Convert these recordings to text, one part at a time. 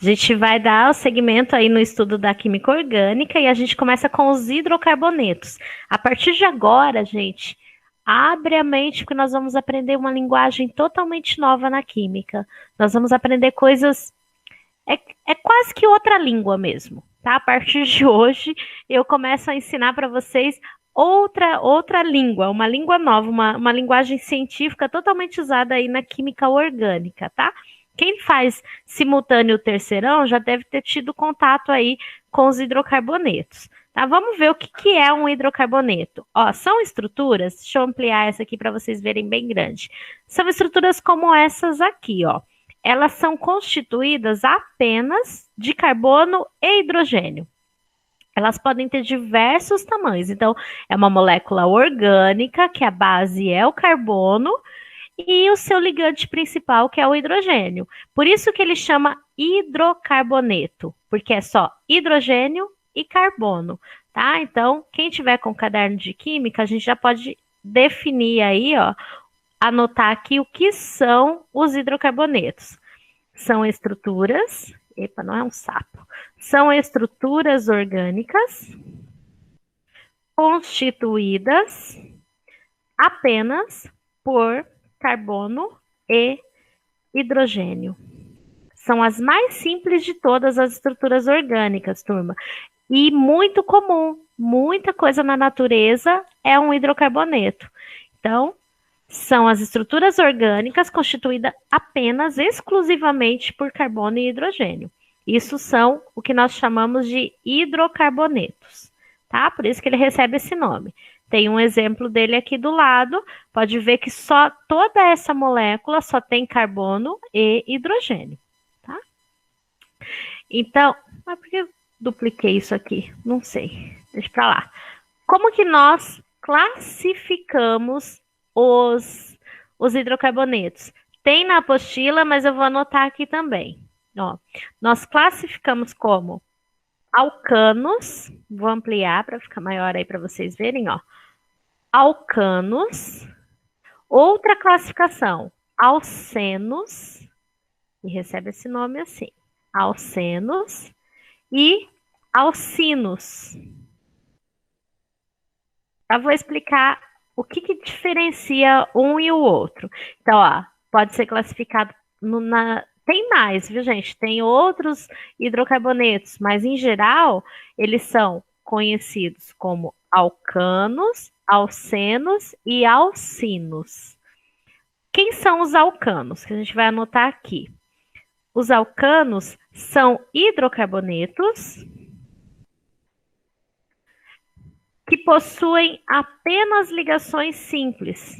A gente vai dar o segmento aí no estudo da química orgânica e a gente começa com os hidrocarbonetos. A partir de agora, gente, abre a mente porque nós vamos aprender uma linguagem totalmente nova na química. Nós vamos aprender coisas. É quase que outra língua mesmo, tá? A partir de hoje, eu começo a ensinar para vocês outra língua, uma língua nova, uma linguagem científica totalmente usada aí na química orgânica, tá? Quem faz simultâneo terceirão já deve ter tido contato aí com os hidrocarbonetos. Tá? Vamos ver o que é um hidrocarboneto. Ó, são estruturas, deixa eu ampliar essa aqui para vocês verem bem grande. São estruturas como essas aqui, ó. Elas são constituídas apenas de carbono e hidrogênio. Elas podem ter diversos tamanhos. Então, é uma molécula orgânica, que a base é o carbono, e o seu ligante principal, que é o hidrogênio. Por isso que ele chama hidrocarboneto, porque é só hidrogênio e carbono, tá? Então, quem tiver com caderno de química, a gente já pode definir aí, ó, anotar aqui o que são os hidrocarbonetos. São estruturas, epa, não é um sapo, são estruturas orgânicas constituídas apenas por carbono e hidrogênio. São as mais simples de todas as estruturas orgânicas, turma. E muito comum, muita coisa na natureza é um hidrocarboneto. Então, são as estruturas orgânicas constituídas apenas, exclusivamente por carbono e hidrogênio. Isso são o que nós chamamos de hidrocarbonetos, tá? Por isso que ele recebe esse nome. Tem um exemplo dele aqui do lado, pode ver que só toda essa molécula só tem carbono e hidrogênio, tá? Então, mas por que eu dupliquei isso aqui? Não sei, deixa pra lá. Como que nós classificamos os hidrocarbonetos? Tem na apostila, mas eu vou anotar aqui também. Ó, nós classificamos como alcanos, vou ampliar para ficar maior aí para vocês verem, ó. Alcanos, outra classificação, alcenos, e recebe esse nome assim, alcenos e alcinos. Eu vou explicar o que diferencia um e o outro. Então, ó, pode ser classificado tem mais, viu, gente? Tem outros hidrocarbonetos, mas em geral eles são conhecidos como alcanos, alcenos e alcinos. Quem são os alcanos? Que a gente vai anotar aqui. Os alcanos são hidrocarbonetos que possuem apenas ligações simples.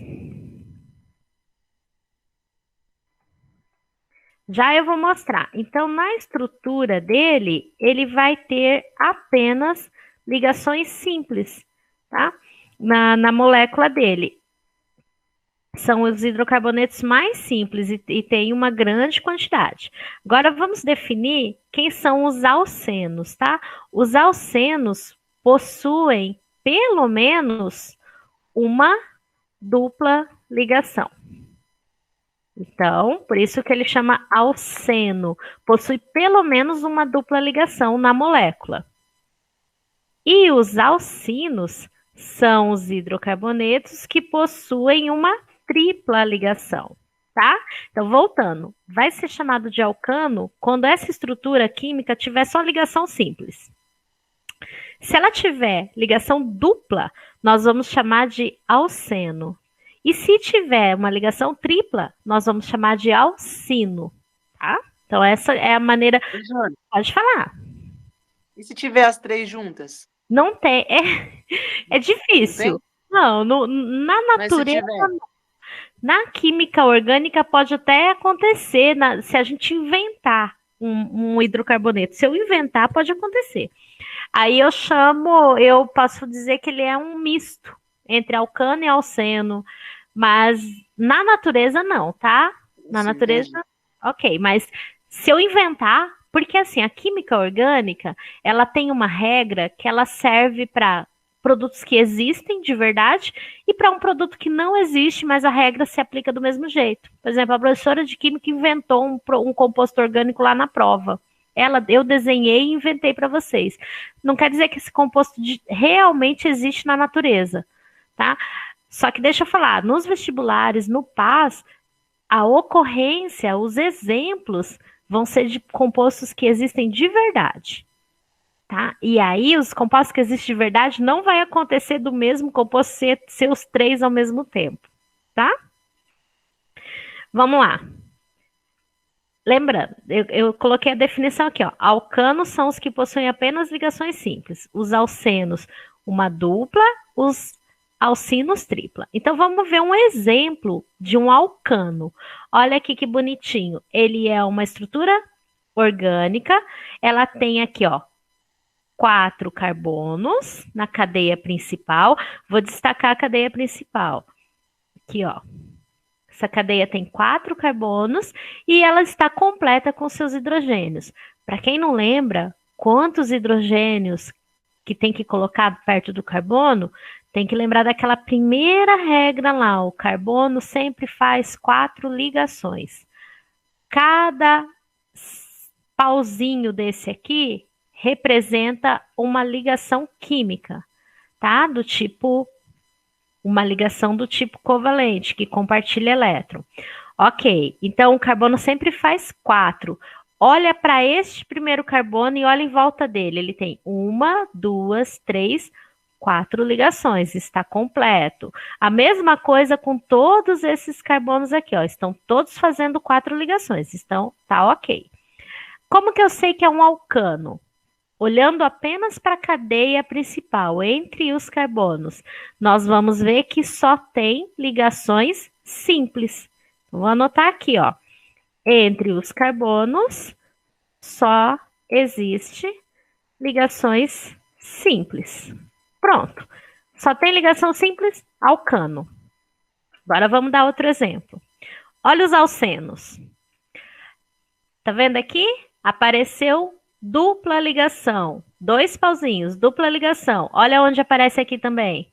Já eu vou mostrar. Então, na estrutura dele, ele vai ter apenas ligações simples, tá? Na molécula dele. São os hidrocarbonetos mais simples e tem uma grande quantidade. Agora, vamos definir quem são os alcenos, tá? Os alcenos possuem pelo menos uma dupla ligação. Então, por isso que ele chama alceno, possui pelo menos uma dupla ligação na molécula. E os alcinos são os hidrocarbonetos que possuem uma tripla ligação, tá? Então, voltando, vai ser chamado de alcano quando essa estrutura química tiver só ligação simples. Se ela tiver ligação dupla, nós vamos chamar de alceno. E se tiver uma ligação tripla, nós vamos chamar de alcino, tá? Então, essa é a maneira... Pode falar. E se tiver as três juntas? Não tem. É difícil. Não, na natureza, na química orgânica pode até acontecer, se a gente inventar um hidrocarboneto. Se eu inventar, pode acontecer. Aí eu posso dizer que ele é um misto entre alcano e alceno, mas na natureza não, tá? Na natureza, ok, mas se eu inventar, porque assim, a química orgânica, ela tem uma regra que ela serve para produtos que existem de verdade e para um produto que não existe, mas a regra se aplica do mesmo jeito. Por exemplo, a professora de química inventou um composto orgânico lá na prova. Eu desenhei e inventei para vocês. Não quer dizer que esse composto realmente existe na natureza, tá? Só que deixa eu falar, nos vestibulares, no PAS, a ocorrência, os exemplos vão ser de compostos que existem de verdade, tá? E aí, os compostos que existem de verdade não vai acontecer do mesmo composto ser os 3 ao mesmo tempo, tá? Vamos lá. Lembrando, eu coloquei a definição aqui, ó. Alcanos são os que possuem apenas ligações simples. Os alcenos, uma dupla, os alcinos, tripla. Então, vamos ver um exemplo de um alcano. Olha aqui que bonitinho. Ele é uma estrutura orgânica. Ela tem aqui, ó, 4 carbonos na cadeia principal. Vou destacar a cadeia principal. Aqui, ó. Essa cadeia tem 4 carbonos e ela está completa com seus hidrogênios. Para quem não lembra, quantos hidrogênios que tem que colocar perto do carbono, tem que lembrar daquela primeira regra lá, o carbono sempre faz 4 ligações. Cada pauzinho desse aqui representa uma ligação química, tá? Uma ligação do tipo covalente, que compartilha elétron. Ok, então o carbono sempre faz 4. Olha para este primeiro carbono e olha em volta dele. Ele tem 1, 2, 3, 4 ligações, está completo. A mesma coisa com todos esses carbonos aqui, ó, estão todos fazendo 4 ligações, tá ok. Como que eu sei que é um alcano? Olhando apenas para a cadeia principal, entre os carbonos, nós vamos ver que só tem ligações simples. Vou anotar aqui, ó. Entre os carbonos, só existe ligações simples. Pronto. Só tem ligação simples, alcano. Agora vamos dar outro exemplo. Olha os alcenos. Tá vendo aqui? Apareceu dupla ligação. 2 pauzinhos, dupla ligação. Olha onde aparece aqui também.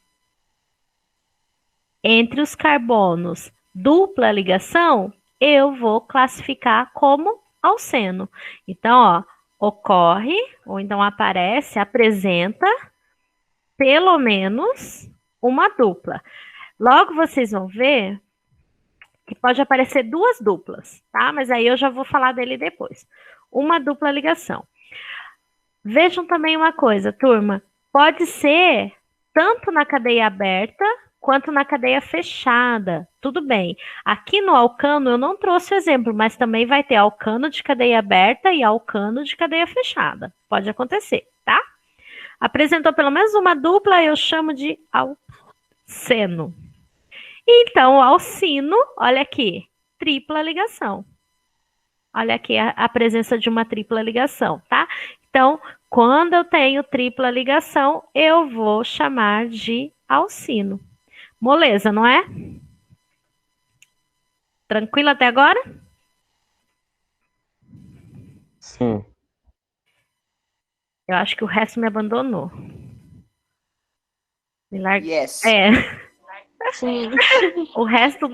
Entre os carbonos, dupla ligação, eu vou classificar como alceno. Então, ó, ocorre, ou então aparece, apresenta, pelo menos uma dupla. Logo vocês vão ver que pode aparecer 2 duplas, tá? Mas aí eu já vou falar dele depois. Uma dupla ligação. Vejam também uma coisa, turma. Pode ser tanto na cadeia aberta quanto na cadeia fechada. Tudo bem. Aqui no alcano eu não trouxe o exemplo, mas também vai ter alcano de cadeia aberta e alcano de cadeia fechada. Pode acontecer, tá? Apresentou pelo menos uma dupla, eu chamo de alceno. Então, o alcino, olha aqui, tripla ligação. Olha aqui a presença de uma tripla ligação, tá? Então, quando eu tenho tripla ligação, eu vou chamar de alcino. Moleza, não é? Tranquilo até agora? Sim. Eu acho que o resto me abandonou. Yes. É. Sim. O resto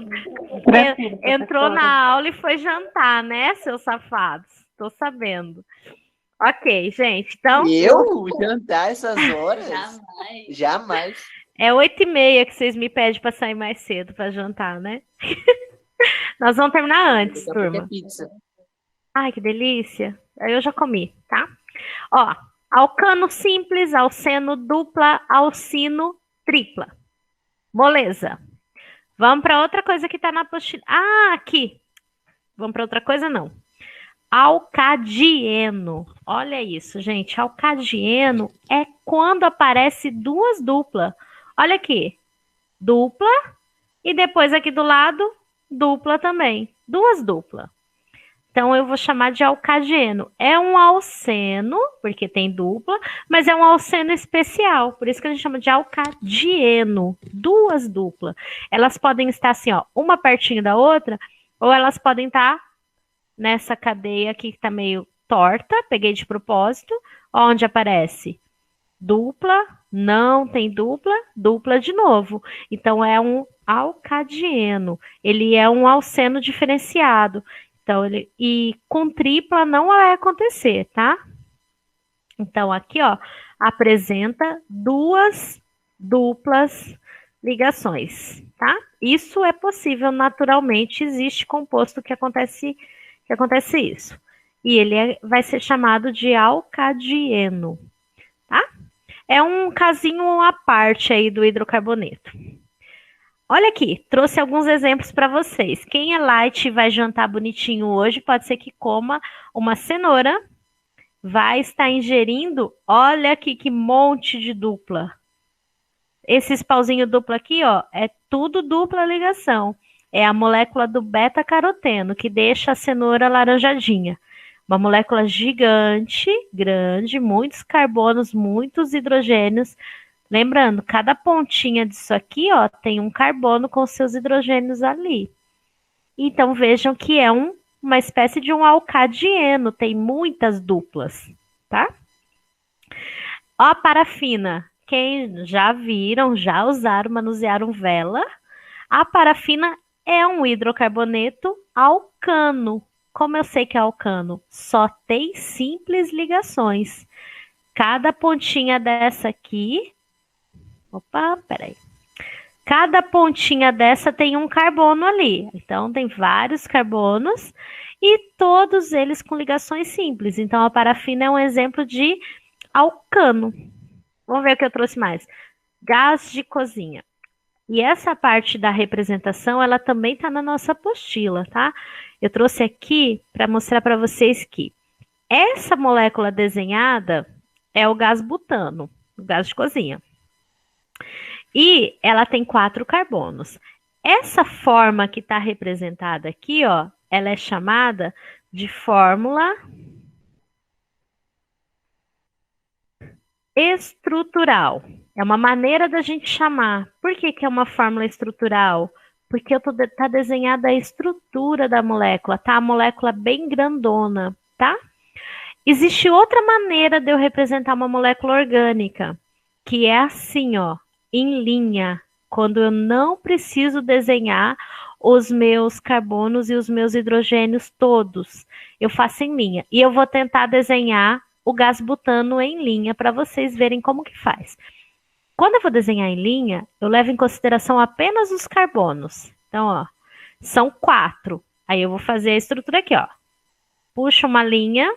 entrou na aula e foi jantar, né, seus safados? Tô sabendo. Ok, gente, então... Eu jantar essas horas? Jamais. Jamais. É 8h30 que vocês me pedem para sair mais cedo para jantar, né? Nós vamos terminar antes, Daqui a pouco turma. é pizza. Ai, que delícia. Aí eu já comi, tá? Ó, alcano simples, alceno dupla, alcino tripla. Moleza. Vamos para outra coisa que tá na apostila. Ah, aqui. Vamos para outra coisa, não. Alcadieno. Olha isso, gente. Alcadieno é quando aparece 2 duplas. Olha aqui. Dupla. E depois aqui do lado, dupla também. 2 duplas. Então, eu vou chamar de alcadieno. É um alceno, porque tem dupla, mas é um alceno especial. Por isso que a gente chama de alcadieno. 2 duplas. Elas podem estar assim, ó, uma pertinho da outra, ou elas podem estar nessa cadeia aqui que está meio torta. Peguei de propósito. Onde aparece dupla, não tem dupla, dupla de novo. Então, é um alcadieno. Ele é um alceno diferenciado. Então, e com tripla não vai acontecer, tá? Então, aqui, ó, apresenta duas duplas ligações, tá? Isso é possível naturalmente, existe composto que acontece isso. E ele vai ser chamado de alcadieno, tá? É um casinho à parte aí do hidrocarboneto. Olha aqui, trouxe alguns exemplos para vocês. Quem é light e vai jantar bonitinho hoje, pode ser que coma uma cenoura, vai estar ingerindo, olha aqui que monte de dupla. Esses pauzinhos dupla aqui, ó, é tudo dupla ligação. É a molécula do beta-caroteno, que deixa a cenoura laranjadinha. Uma molécula gigante, grande, muitos carbonos, muitos hidrogênios. Lembrando, cada pontinha disso aqui, ó, tem um carbono com seus hidrogênios ali. Então, vejam que é uma espécie de um alcadieno, tem muitas duplas, tá? Ó a parafina. Quem já viram, já usaram, manusearam vela. A parafina é um hidrocarboneto alcano. Como eu sei que é alcano? Só tem simples ligações. Cada pontinha dessa aqui... Opa, peraí. Cada pontinha dessa tem um carbono ali. Então, tem vários carbonos e todos eles com ligações simples. Então, a parafina é um exemplo de alcano. Vamos ver o que eu trouxe mais. Gás de cozinha. E essa parte da representação, ela também está na nossa apostila, tá? Eu trouxe aqui para mostrar para vocês que essa molécula desenhada é o gás butano, o gás de cozinha. E ela tem 4 carbonos. Essa forma que está representada aqui, ó, ela é chamada de fórmula estrutural. É uma maneira da gente chamar. Por que é uma fórmula estrutural? Porque tá desenhada a estrutura da molécula, tá? A molécula bem grandona, tá? Existe outra maneira de eu representar uma molécula orgânica, que é assim, ó, em linha, quando eu não preciso desenhar os meus carbonos e os meus hidrogênios todos. Eu faço em linha. E eu vou tentar desenhar o gás butano em linha para vocês verem como que faz. Quando eu vou desenhar em linha, eu levo em consideração apenas os carbonos. Então, ó, são 4. Aí eu vou fazer a estrutura aqui, ó. Puxo uma linha.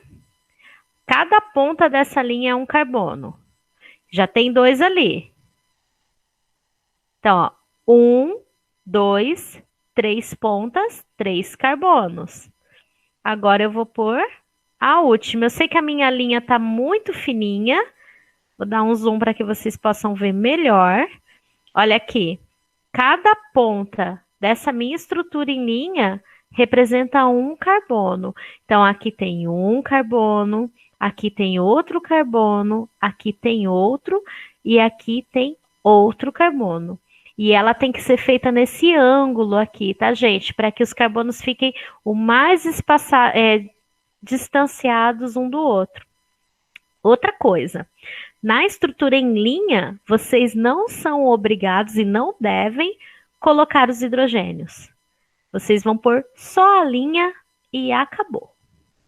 Cada ponta dessa linha é um carbono. Já tem 2 ali. Então, ó, 1, 2, 3 pontas, 3 carbonos. Agora eu vou pôr a última. Eu sei que a minha linha tá muito fininha. Vou dar um zoom para que vocês possam ver melhor. Olha aqui. Cada ponta dessa minha estrutura em linha representa um carbono. Então, aqui tem um carbono, aqui tem outro carbono, aqui tem outro e aqui tem outro carbono. E ela tem que ser feita nesse ângulo aqui, tá, gente? Para que os carbonos fiquem o mais distanciados um do outro. Outra coisa, na estrutura em linha, vocês não são obrigados e não devem colocar os hidrogênios. Vocês vão pôr só a linha e acabou,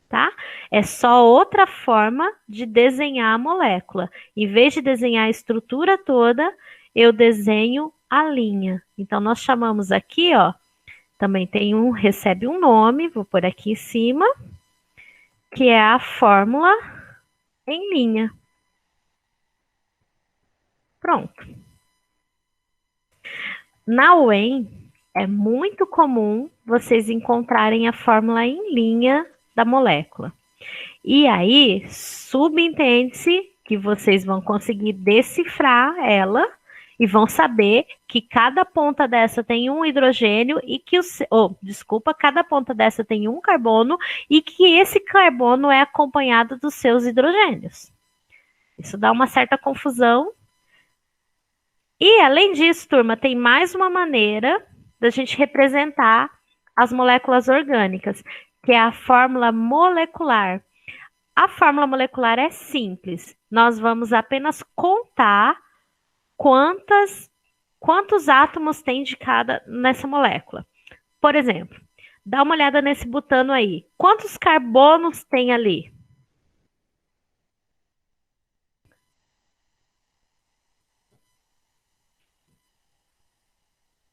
tá? É só outra forma de desenhar a molécula. Em vez de desenhar a estrutura toda, eu desenho a linha. Então, nós chamamos aqui, ó, também recebe um nome, vou pôr aqui em cima, que é a fórmula em linha. Pronto. Na UEM, é muito comum vocês encontrarem a fórmula em linha da molécula. E aí, subentende-se que vocês vão conseguir decifrar ela e vão saber que cada ponta dessa tem um hidrogênio e que cada ponta dessa tem um carbono e que esse carbono é acompanhado dos seus hidrogênios. Isso dá uma certa confusão. E, além disso, turma, tem mais uma maneira da gente representar as moléculas orgânicas, que é a fórmula molecular. A fórmula molecular é simples. Nós vamos apenas contar quantos átomos tem de cada nessa molécula. Por exemplo, Dá uma olhada nesse butano aí. Quantos carbonos tem ali?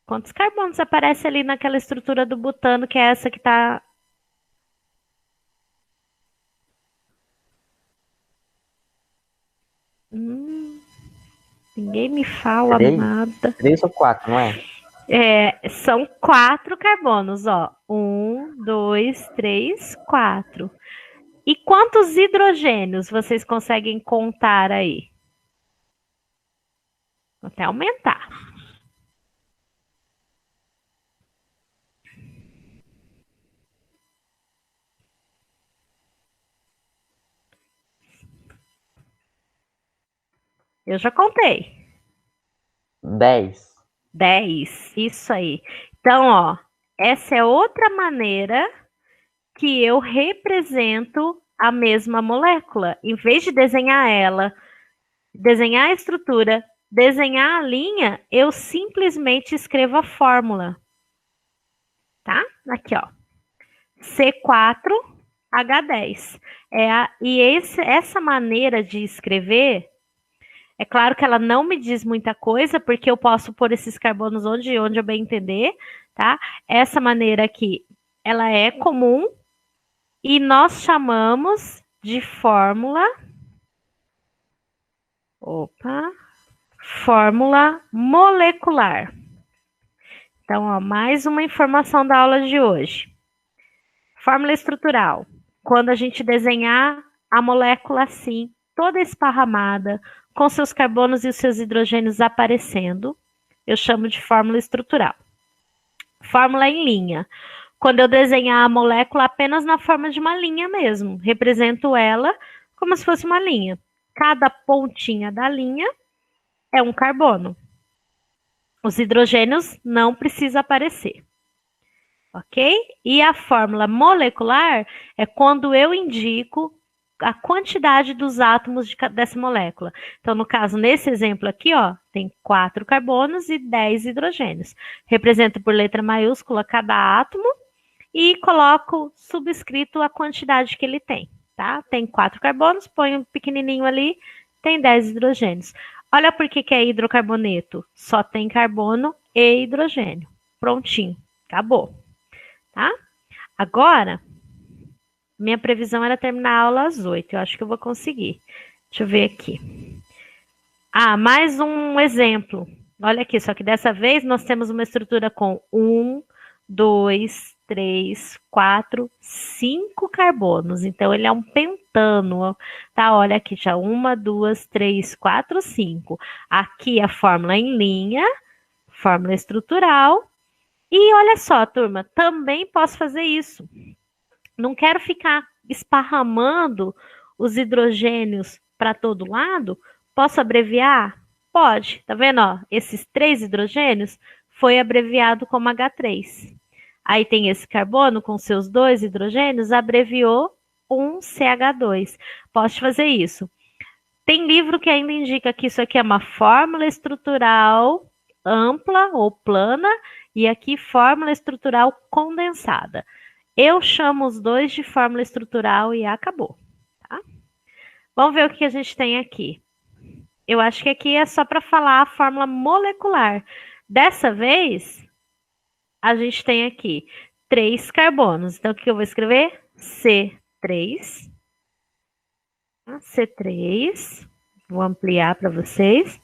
Quantos carbonos aparece ali naquela estrutura do butano, que é essa que está... Ninguém me fala nada. 3 ou 4, não é? São 4 carbonos, ó. 1, 2, 3, 4. E quantos hidrogênios vocês conseguem contar aí? Vou até aumentar. Eu já contei. 10. 10, isso aí. Então, ó, essa é outra maneira que eu represento a mesma molécula. Em vez de desenhar ela, desenhar a estrutura, desenhar a linha, eu simplesmente escrevo a fórmula. Tá? Aqui, ó. C4H10. Essa maneira de escrever, é claro que ela não me diz muita coisa, porque eu posso pôr esses carbonos onde eu bem entender, tá? Essa maneira aqui, ela é comum e nós chamamos de fórmula molecular. Então, ó, mais uma informação da aula de hoje. Fórmula estrutural. Quando a gente desenhar a molécula assim, toda esparramada, com seus carbonos e os seus hidrogênios aparecendo, eu chamo de fórmula estrutural. Fórmula em linha. Quando eu desenhar a molécula apenas na forma de uma linha mesmo, represento ela como se fosse uma linha. Cada pontinha da linha é um carbono. Os hidrogênios não precisam aparecer. Ok? E a fórmula molecular é quando eu indico a quantidade dos átomos dessa molécula. Então, no caso, nesse exemplo aqui, ó, tem 4 carbonos e 10 hidrogênios. Represento por letra maiúscula cada átomo e coloco subscrito a quantidade que ele tem, tá? Tem 4 carbonos, põe um pequenininho ali, tem 10 hidrogênios. Olha por que é hidrocarboneto. Só tem carbono e hidrogênio. Prontinho, acabou. Tá? Agora, minha previsão era terminar a aula às 8. Eu acho que eu vou conseguir. Deixa eu ver aqui. Mais um exemplo. Olha aqui, só que dessa vez nós temos uma estrutura com 1, 2, 3, 4, 5 carbonos. Então, ele é um pentano. Tá? Olha aqui, já 1, 2, 3, 4, 5. Aqui a fórmula em linha, fórmula estrutural. E olha só, turma, também posso fazer isso. Não quero ficar esparramando os hidrogênios para todo lado. Posso abreviar? Pode. Tá vendo? Ó, esses 3 hidrogênios foi abreviado como H3. Aí tem esse carbono com seus 2 hidrogênios, abreviou um CH2. Posso fazer isso. Tem livro que ainda indica que isso aqui é uma fórmula estrutural ampla ou plana, e aqui fórmula estrutural condensada. Eu chamo os dois de fórmula estrutural e acabou. Tá? Vamos ver o que a gente tem aqui. Eu acho que aqui é só para falar a fórmula molecular. Dessa vez, a gente tem aqui 3 carbonos. Então, o que eu vou escrever? C3. C3. Vou ampliar para vocês.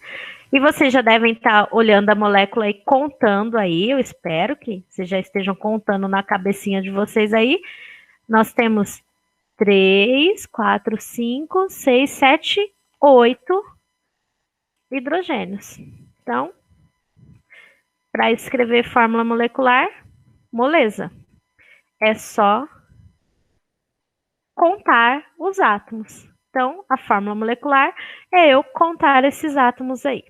E vocês já devem estar olhando a molécula e contando aí, eu espero que vocês já estejam contando na cabecinha de vocês aí. Nós temos 3, 4, 5, 6, 7, 8 hidrogênios. Então, para escrever fórmula molecular, moleza. É só contar os átomos. Então, a fórmula molecular é eu contar esses átomos aí.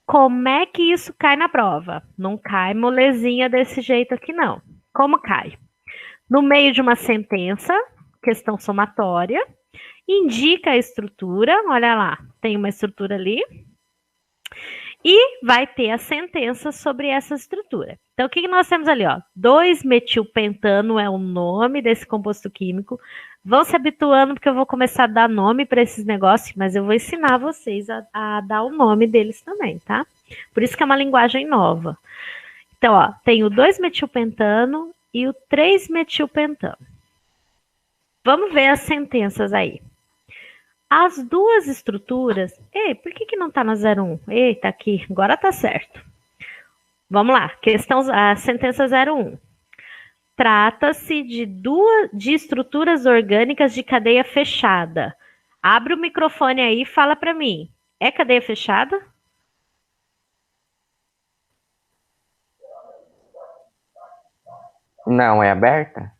Como é que isso cai na prova? Não cai molezinha desse jeito aqui, não. Como cai? No meio de uma sentença, questão somatória, indica a estrutura, olha lá, tem uma estrutura ali, E vai ter a sentença sobre essa estrutura. Então, o que nós temos ali? 2-metilpentano é o nome desse composto químico. Vão se habituando, porque eu vou começar a dar nome para esses negócios, mas eu vou ensinar vocês a dar o nome deles também, tá? Por isso que é uma linguagem nova. Então, tem o 2-metilpentano e o 3-metilpentano. Vamos ver as sentenças aí. As duas estruturas... Ei, por que não está na 01? Eita, aqui, agora tá certo. Vamos lá, a sentença 01. Trata-se de estruturas orgânicas de cadeia fechada. Abre o microfone aí e fala para mim. É cadeia fechada? Não, é aberta?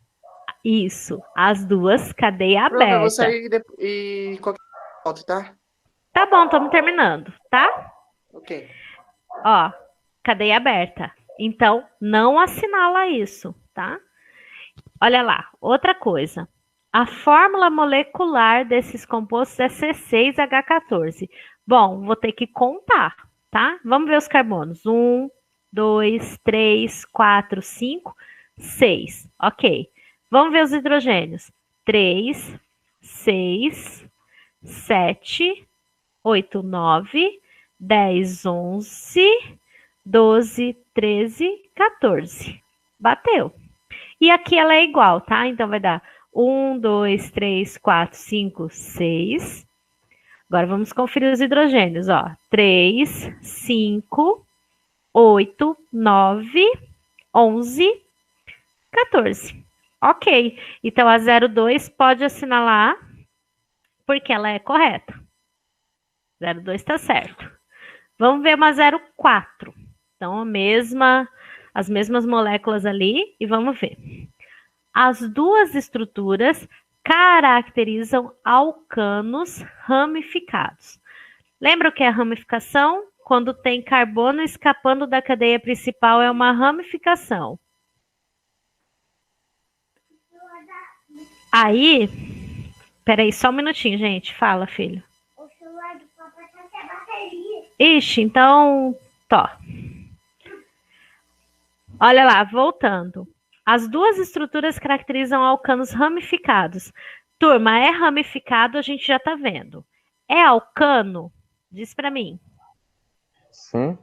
Isso, as duas, cadeia Prof, eu vou aberta. sair e qualquer volta, tá? Tá bom, estamos terminando, tá? Ok. Cadeia aberta. Então, não assinala isso, tá? Olha lá, outra coisa. A fórmula molecular desses compostos é C6H14. Bom, vou ter que contar, tá? Vamos ver os carbonos. 1, 2, 3, 4, 5, 6. Ok. Vamos ver os hidrogênios. 3, 6, 7, 8, 9, 10, 11, 12, 13, 14. Bateu. E aqui ela é igual, tá? Então vai dar 1, 2, 3, 4, 5, 6. Agora vamos conferir os hidrogênios, 3, 5, 8, 9, 11, 14. Ok, então a 02 pode assinalar porque ela é correta. 02 está certo. Vamos ver uma 04. Então, as mesmas moléculas ali e vamos ver. As duas estruturas caracterizam alcanos ramificados. Lembra o que é ramificação? Quando tem carbono escapando da cadeia principal, é uma ramificação. Aí, peraí, só um minutinho, gente. Fala, filho. O celular do papai tá sem bateria. Ixi, então, olha lá, voltando. As duas estruturas caracterizam alcanos ramificados. Turma, é ramificado, a gente já tá vendo. É alcano? Diz pra mim. Sim.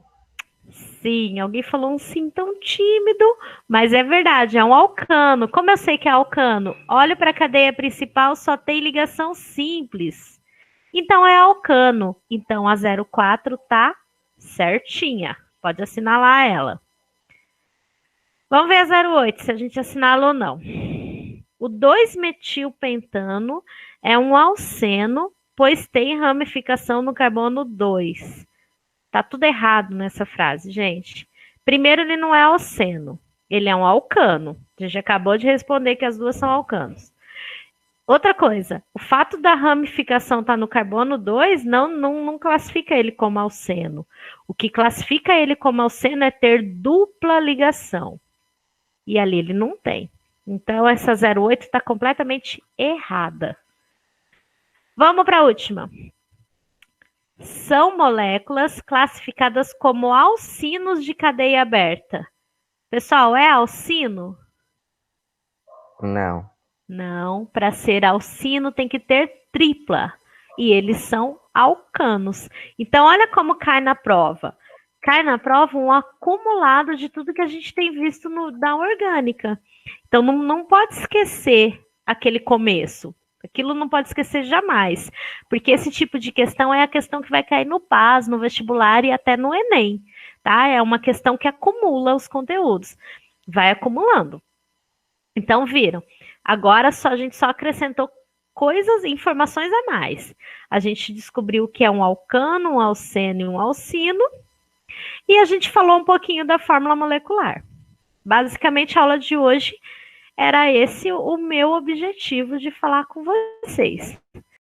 Sim, alguém falou um sim tão tímido, mas é verdade, é um alcano. Como eu sei que é alcano? Olho para a cadeia principal, só tem ligação simples. Então é alcano. Então a 04 tá certinha. Pode assinalar ela. Vamos ver a 08, se a gente assinala ou não. O 2-metilpentano é um alceno, pois tem ramificação no carbono 2. Tá tudo errado nessa frase, gente. Primeiro, ele não é alceno. Ele é um alcano. A gente acabou de responder que as duas são alcanos. Outra coisa, o fato da ramificação estar no carbono 2 não classifica ele como alceno. O que classifica ele como alceno é ter dupla ligação. E ali ele não tem. Então, essa 08 está completamente errada. Vamos para a última. São moléculas classificadas como alcinos de cadeia aberta. Pessoal, é alcino? Não. Não, para ser alcino tem que ter tripla. E eles são alcanos. Então, olha como cai na prova. Cai na prova um acumulado de tudo que a gente tem visto da orgânica. Então, não pode esquecer aquele começo. Aquilo não pode esquecer jamais, porque esse tipo de questão é a questão que vai cair no PAS, no vestibular e até no Enem, tá? É uma questão que acumula os conteúdos, vai acumulando. Então, viram? Agora a gente só acrescentou informações a mais. A gente descobriu o que é um alcano, um alceno e um alcino, e a gente falou um pouquinho da fórmula molecular. Basicamente, a aula de hoje era esse o meu objetivo de falar com vocês.